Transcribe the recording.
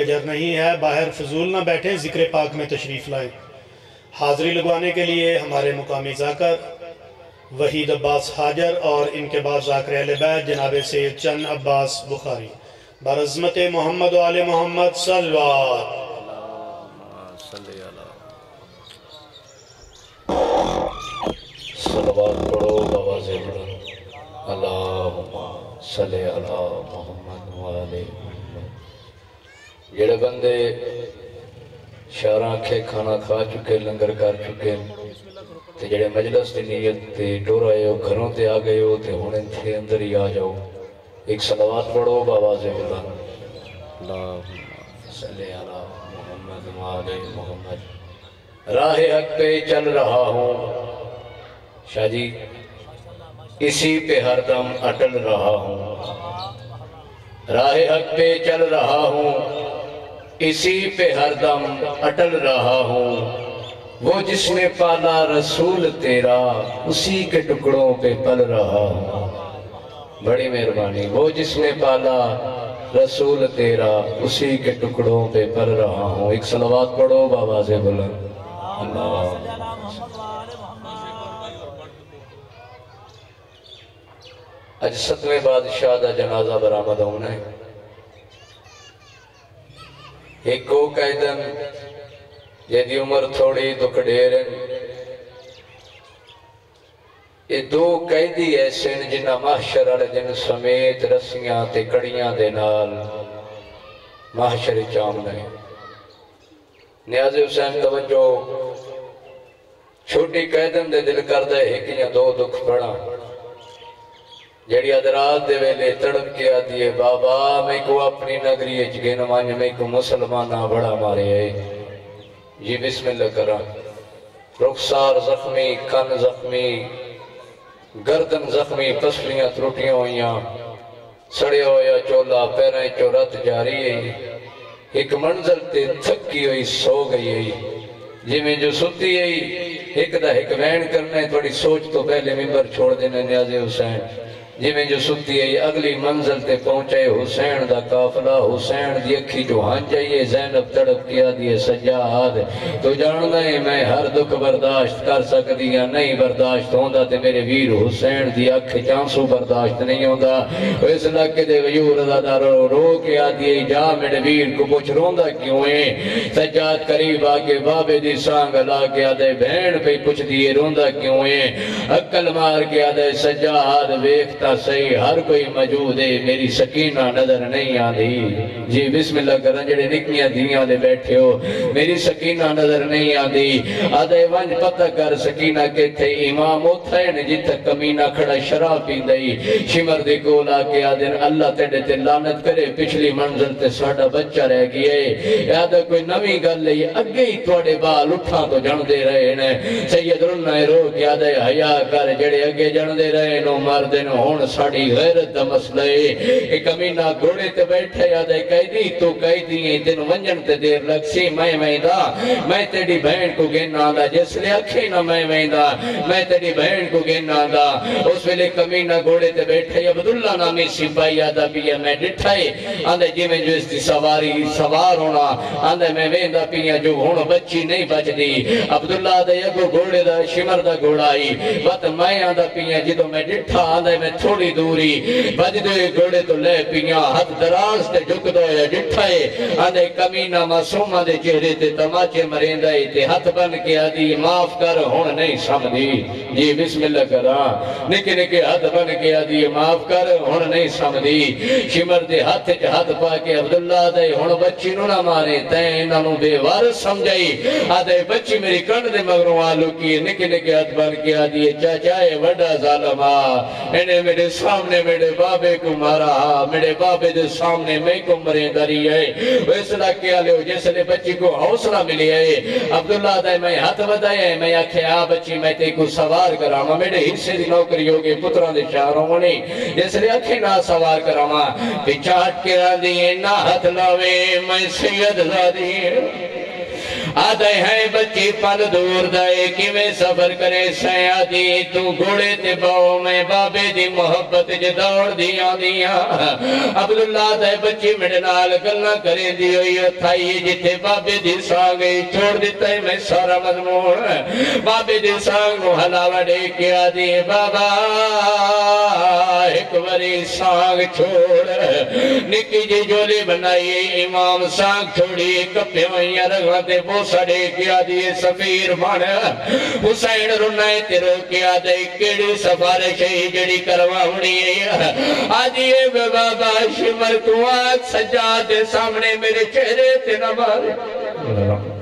اجر نہیں ہے، باہر فضول نہ بیٹھیں، ذکر پاک میں تشریف لائیں۔ حاضری لگوانے کے لیے ہمارے مقامی ذاکر وحید عباس حاجر اور ان کے بعد ذاکر اہل بیت جناب سید چند عباس بخاری بعظمت محمد و آل محمد صلوات۔ صلوات پڑھو بآواز بلند، اللہم صلی علی محمد و آل محمد۔ جڑے بندے شہراں کے کھانا کھا چکے، لنگر کر چکے، تے جڑے مجلس دی نیت تے ٹور آئے ہو، گھروں تے آ گئے ہو، تے ہونے تھے اندر ہی آ جاؤ۔ ایک صلوات پڑھو بآواز بلند، اللہم صلی علی محمد و آل محمد۔ راہ حق پہ چل رہا ہوں شاہ جی، اسی پہ ہر دم اٹل رہا ہوں۔ راہ حق پہ چل رہا ہوں، اسی پہ ہر دم اٹل رہا ہوں۔ وہ جس نے پالا رسول تیرا، اسی کے ٹکڑوں پہ پل رہا ہوں۔ بڑی مہربانی۔ وہ جس نے پالا رسول تیرا، اسی کے ٹکڑوں پہ پل رہا ہوں۔ ایک صلوات پڑھو بآواز بلند، اللہ۔ اج 7ویں بادشاہ دا جنازہ برآمد ہونا ہے۔ ایک کو قیدن جیدی عمر تھوڑی دکھ ڈیرن، یہ دو قیدی ایسے جنہ محشر والے دن سمیت رسیاں تے کڑیاں دے نال محشر چامنا ہے۔ نیاز حسین توجہ، چھوٹی قیدن دے دل کر دے ایک یا دو دکھ پڑا، جڑی ادرات دے ویلے تڑپ کے آدھیے بابا میں کو اپنی نگری اچگے نمائیں، میں کو مسلمانہ بڑا مارے ہے۔ جی بسم اللہ کرا۔ رخسار زخمی، کن زخمی، گردن زخمی، پسلیاں تروٹیاں ہوئیاں، سڑے ہویا چولا پیریں چورت جاری ہے۔ ایک منزل تے تھکی ہوئی سو گئی ہے، جی میں جو ستی ہے ایک دا ایک وین کرنے تھوڑی سوچ تو پہلے ممبر چھوڑ دینے نیاز حسین، جی میں جو ستی ہے اگلی منزل تے پہنچے حسین دا قافلہ، حسین دی اکھی جو ہن جائیے زینب تڑپ کیا دیئے سجاد تو جاننا ہے میں ہر دکھ برداشت کر سکتی یا نہیں برداشت ہوندہ تے میرے ویر حسین دی اکھ چانسو برداشت نہیں ہوندہ۔ اس لکھ دے ویور دا رو کے آدھیے جا میرے ویر کو پوچھ روندہ کیوں ہے؟ سجاد قریب آکے بابے دی سانگ لا کے آدھے بہن پہ پوچھ دیئے روندہ کیوں ہے؟ عقل مار کے آدھے سجاد ویکھتا صحیح ہر کوئی موجود ہے، میری سکینہ نظر نہیں آدھی۔ جی بسم اللہ کرنا جڑے نکیاں دیاں دے بیٹھے ہو، میری سکینہ نظر نہیں آدھی۔ آدھے ونج پتہ کر سکینہ کے تھے امام اتھائن جتھا کمینہ کھڑا شراب پی دئی، شمر دے کولا کے آدھن اللہ تیڑے تے لعنت کرے پچھلی منزل تے ساڑھا بچہ رہ گئے۔ یادہ کوئی نمی گل لئی اگے ہی توڑے بال اٹھا تو جن دے رہے ہیں۔ سید رنہ رو کے آدھے حیاء کر جڑے اگے جن دے رہے ہیں مردن ہون ساڑھی غیرت دا مسئلہ ہے۔ ایک امینہ گھوڑے تے بیٹھے یادے قیدی تو قیدی ہیں تین ونجن تے دیر لگ سی میں دا میں تیڑی بہن کو گننا دا جس لے اکھے نہ میں دا میں تیڑی بہن کو گننا دا۔ اس ویلے کمینہ گھوڑے تے بیٹھے عبداللہ نامی سپاہی یادہ پیا میں ڈٹھائے آندھے جی میں جو اس دی سوار ہونا آندھے میں ویندہ پیا جو ہون بچی نہیں بچ دی۔ عبداللہ دے یکو گھوڑے دا شمر دا گھوڑائی بات میں آندھا پیا جدو میں ڈٹھا آندھے میں تھوڑی دوری بج دے گھوڑے تو لے پیا ہاتھ دراز تے جھک دے ڈٹھائے آندھے کمینہ معصومہ دے چہرے تے تماچے مرندائے تے ہاتھ بن کے آدھی معاف کر ہون نہیں سمدھی۔ جی بسم اللہ کرا نکے نکے ہاتھ بن کے آدھی معاف کر ہون نہیں سمدھی۔ شمر دے ہاتھ ہاتھ پا کے عبداللہ دے ہون بچی نو نہ مارے تین انہوں بے وارث سمجھائی آدھے بچی میری کنڈ دے مگروں آلو کی نکے نکے ہاتھ بن کے آدھی چاچائے وڈا ظالمہ انہیں میرے سامنے میرے بابے کو مارا، میرے بابے دے سامنے میں کو مرے داری ہے۔ ویسلا کیا لے ہو جیسے لے بچی کو حوصلہ ملی ہے۔ عبداللہ دے میں ہاتھ بدائے میں آکھے بچی میں تے کو سوار کراما میرے حصے دی نوکری ہوگی پتران دے شہروں منی جیسے لے آکھے نہ سوار کراما پچھاٹ کے رہ دیئے نہ ہاتھ لاوے میں سید زادی آدھے ہیں بچی پل دور دائے کہ میں سفر کرے سیادی تو گھوڑے تے باؤ میں بابے دی محبت جے دوڑ دیا دیا عبداللہ دے بچی میرے نال گلنا کریں دی ہوئی تھائی جتے بابے دی سانگے چھوڑ دیتا ہے میں سارا مضمون بابے دی سانگ نو حلاوہ دے کیا دی بابا ایک بری سانگ چھوڑ نکی جی جولی بنائیے امام سانگ چھوڑی کپے وہیاں رگھاتے بوسا دے کیا دیئے سفیر بھاڑ حسین رنائے تیرو کیا دے کیڑی سفارش ہی جڑی کروا ہونی ہے آجیے بے بابا شمر کو آج سجاد سامنے میرے چہرے تے نہ مارے